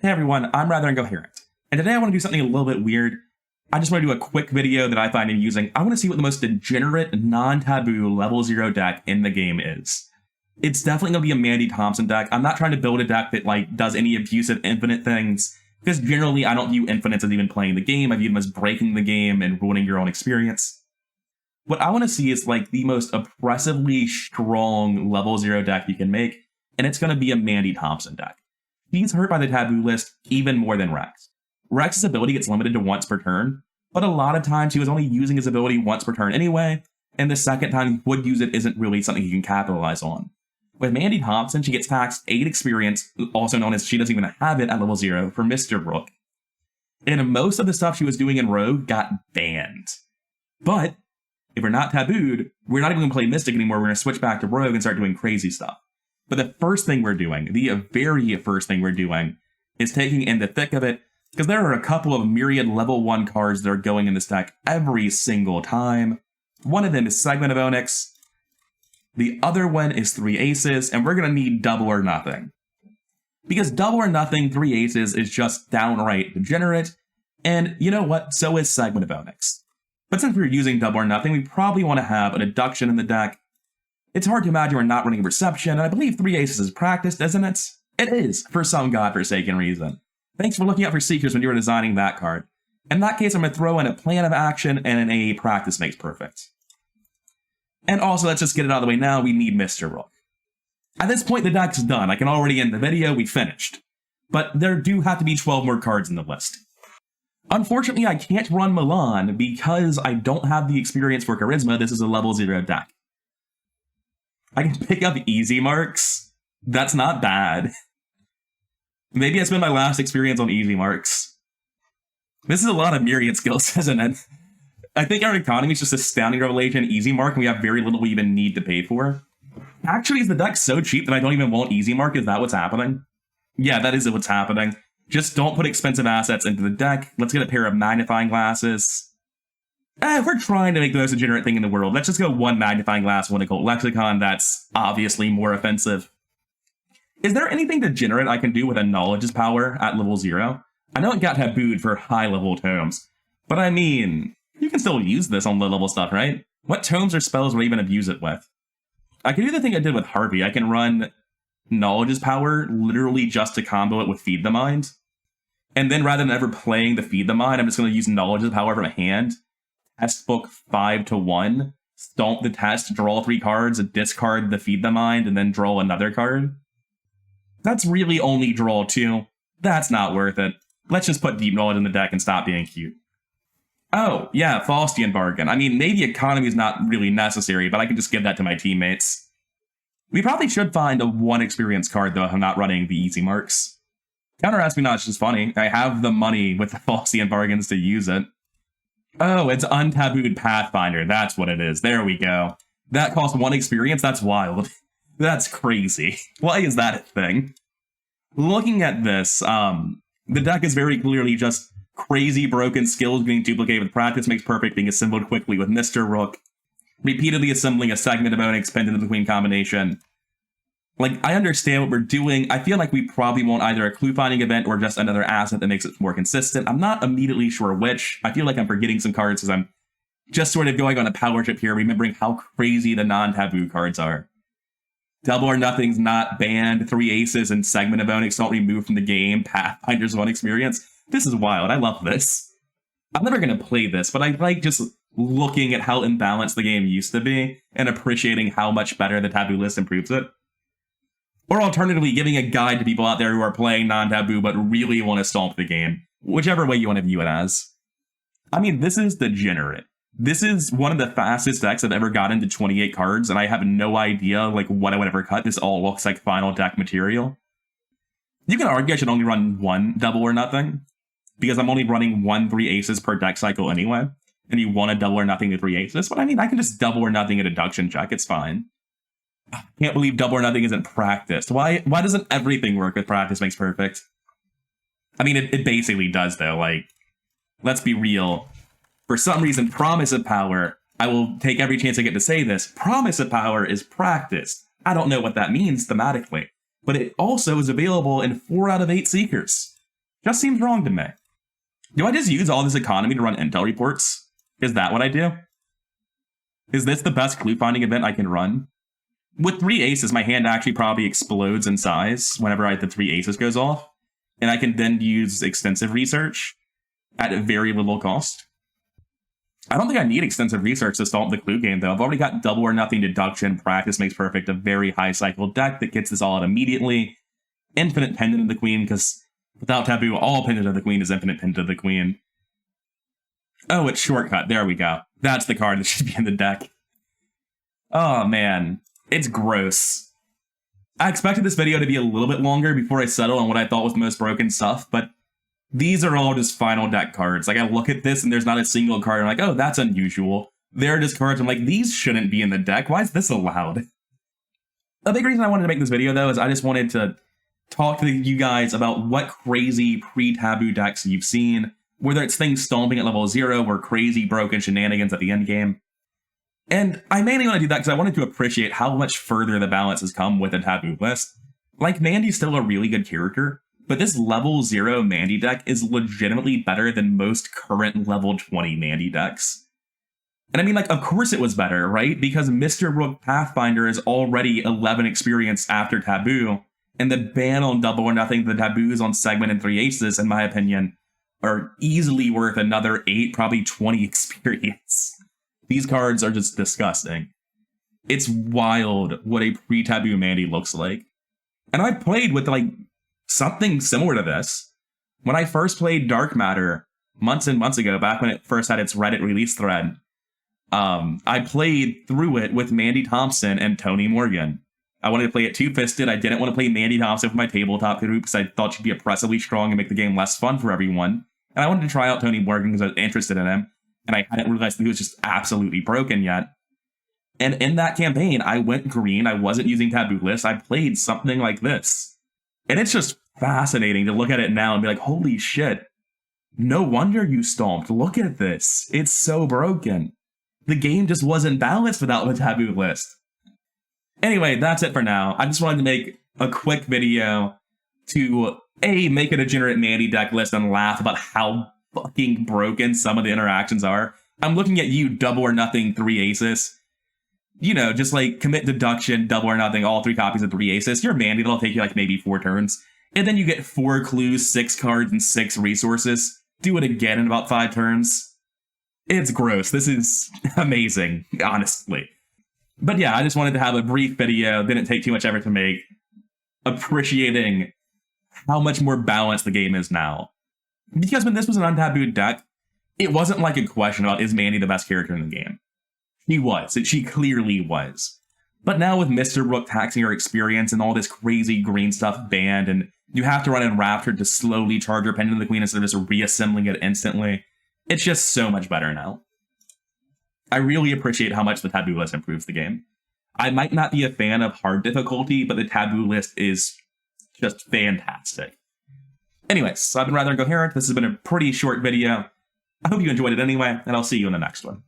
Hey everyone, I'm rather incoherent, and today I want to do something a little bit weird. I just want to do a quick video that I find amusing. I want to see what the most degenerate, non-taboo level 0 deck in the game is. It's definitely going to be a Mandy Thompson deck. I'm not trying to build a deck that does any abusive infinite things, because generally I don't view infinites as even playing the game. I view them as breaking the game and ruining your own experience. What I want to see is the most oppressively strong level 0 deck you can make, and it's going to be a Mandy Thompson deck. He's hurt by the taboo list even more than Rex. Rex's ability gets limited to once per turn, but a lot of times he was only using his ability once per turn anyway, and the second time he would use it isn't really something he can capitalize on. With Mandy Thompson, she gets taxed 8 experience, also known as she doesn't even have it at level 0, for Mr. Rook. And most of the stuff she was doing in Rogue got banned. But if we're not tabooed, we're not even going to play Mystic anymore. We're going to switch back to Rogue and start doing crazy stuff. But the first thing we're doing, the very first thing we're doing, is taking in the thick of it, because there are a couple of myriad level 1 cards that are going in this deck every single time. One of them is Segment of Onyx. The other one is 3 Aces, and we're going to need Double or Nothing. Because Double or Nothing, 3 Aces is just downright degenerate, and you know what, so is Segment of Onyx. But since we're using Double or Nothing, we probably want to have a deduction in the deck. It's hard to imagine we're not running Reception, and I believe 3 Aces is practiced, isn't it? It is, for some godforsaken reason. Thanks for looking out for Seekers when you were designing that card. In that case, I'm going to throw in a Plan of Action and an A Practice Makes Perfect. And also, let's just get it out of the way now, we need Mr. Rook. At this point, the deck's done. I can already end the video, we finished. But there do have to be 12 more cards in the list. Unfortunately, I can't run Milan because I don't have the experience for Charisma. This is a level 0 deck. I can pick up easy marks. That's not bad. Maybe I spend my last experience on easy marks. This is a lot of myriad skills, isn't it? I think our economy is just astounding revelation easy mark, and we have very little we even need to pay for. Actually, is the deck so cheap that I don't even want easy mark? Is that what's happening? Yeah, that is what's happening. Just don't put expensive assets into the deck. Let's get a pair of magnifying glasses. We're trying to make the most degenerate thing in the world. Let's just go 1 magnifying glass, 1 occult lexicon. That's obviously more offensive. Is there anything degenerate I can do with a knowledge's power at level 0? I know it got tabooed for high level tomes, but I mean, you can still use this on low level stuff, right? What tomes or spells would I even abuse it with? I can do the thing I did with Harvey. I can run knowledge's power literally just to combo it with Feed the Mind. And then rather than ever playing the Feed the Mind, I'm just going to use knowledge's power from a hand. Test book 5 to 1, stomp the test, draw 3 cards, discard the Feed the Mind, and then draw another card. That's really only draw 2. That's not worth it. Let's just put Deep Knowledge in the deck and stop being cute. Oh, yeah, Faustian Bargain. I mean, maybe economy is not really necessary, but I can just give that to my teammates. We probably should find a 1 experience card, though, if I'm not running the easy marks. Counter Espionage is funny. I have the money with the Faustian Bargains to use it. Oh, it's Untabooed Pathfinder. That's what it is. There we go. That costs 1 experience? That's wild. That's crazy. Why is that a thing? Looking at this, the deck is very clearly just crazy broken skills being duplicated with Practice Makes Perfect being assembled quickly with Mr. Rook, repeatedly assembling a Segment of Onyx pinned into the Queen combination. I understand what we're doing. I feel like we probably want either a clue finding event or just another asset that makes it more consistent. I'm not immediately sure which. I feel like I'm forgetting some cards because I'm just sort of going on a power trip here, remembering how crazy the non-taboo cards are. Double or Nothing's not banned. 3 Aces and Segment of Onyx don't remove from the game. Pathfinder's 1 experience. This is wild. I love this. I'm never going to play this, but I like just looking at how imbalanced the game used to be and appreciating how much better the taboo list improves it. Or alternatively, giving a guide to people out there who are playing non-taboo but really want to stomp the game. Whichever way you want to view it as. I mean, this is Degenerate. This is one of the fastest decks I've ever got into 28 cards, and I have no idea what I would ever cut. This all looks like final deck material. You can argue I should only run 1 Double or Nothing, because I'm only running 1 3 Aces per deck cycle anyway, and you want a Double or Nothing to 3 Aces, but I mean, I can just Double or Nothing a deduction check, it's fine. I can't believe Double or Nothing isn't practiced. Why doesn't everything work with Practice Makes Perfect? I mean, it basically does, though. Let's be real. For some reason, Promise of Power, I will take every chance I get to say this, Promise of Power is practiced. I don't know what that means thematically, but it also is available in 4 out of 8 Seekers. Just seems wrong to me. Do I just use all this economy to run intel reports? Is that what I do? Is this the best clue finding event I can run? With 3 aces, my hand actually probably explodes in size whenever the 3 aces goes off, and I can then use extensive research at a very little cost. I don't think I need extensive research to stomp the clue game, though. I've already got double or nothing deduction, practice makes perfect, a very high cycle deck that gets this all out immediately. Infinite pendant of the queen, because without Taboo, all pendant of the queen is infinite pendant of the queen. Oh, it's shortcut. There we go. That's the card that should be in the deck. Oh, man. It's gross. I expected this video to be a little bit longer before I settle on what I thought was the most broken stuff, but these are all just final deck cards. Like, I look at this and there's not a single card. I'm like, oh, that's unusual. They're just cards. I'm like, these shouldn't be in the deck. Why is this allowed? The big reason I wanted to make this video, though, is I just wanted to talk to you guys about what crazy pre-Taboo decks you've seen, whether it's things stomping at level 0 or crazy broken shenanigans at the end game. And I mainly want to do that because I wanted to appreciate how much further the balance has come with a Taboo list. Like, Mandy's still a really good character, but this level 0 Mandy deck is legitimately better than most current level 20 Mandy decks. And I mean, like, of course it was better, right? Because Mr. Rook Pathfinder is already 11 experience after Taboo, and the ban on double or nothing, the Taboos on Segment and 3 Aces, in my opinion, are easily worth another 8, probably 20 experience. These cards are just disgusting. It's wild what a pre-Taboo Mandy looks like. And I played with, like, something similar to this. When I first played Dark Matter months and months ago, back when it first had its Reddit release thread, I played through it with Mandy Thompson and Tony Morgan. I wanted to play it two-fisted. I didn't want to play Mandy Thompson for my tabletop group because I thought she'd be oppressively strong and make the game less fun for everyone. And I wanted to try out Tony Morgan because I was interested in him. And I hadn't realized that he was just absolutely broken yet. And in that campaign, I went green. I wasn't using Taboo lists. I played something like this. And it's just fascinating to look at it now and be like, holy shit. No wonder you stomped. Look at this. It's so broken. The game just wasn't balanced without the Taboo list. Anyway, that's it for now. I just wanted to make a quick video to, A, make a Degenerate Mandy deck list and laugh about how fucking broken some of the interactions are. I'm looking at you, double or nothing, 3 aces. You know, just like commit deduction, double or nothing, all 3 copies of 3 aces. You're Mandy, that'll take you like maybe 4 turns. And then you get 4 clues, 6 cards, and 6 resources. Do it again in about 5 turns. It's gross. This is amazing, honestly. But yeah, I just wanted to have a brief video, didn't take too much effort to make, appreciating how much more balanced the game is now. Because when this was an untabooed deck, it wasn't like a question about is Mandy the best character in the game. She was. She clearly was. But now with Mr. Rook taxing her experience and all this crazy green stuff banned, and you have to run in Rapture to slowly charge your Pendant of the Queen instead of just reassembling it instantly, it's just so much better now. I really appreciate how much the Taboo list improves the game. I might not be a fan of hard difficulty, but the Taboo list is just fantastic. Anyways, so I've been rather incoherent. This has been a pretty short video. I hope you enjoyed it anyway, and I'll see you in the next one.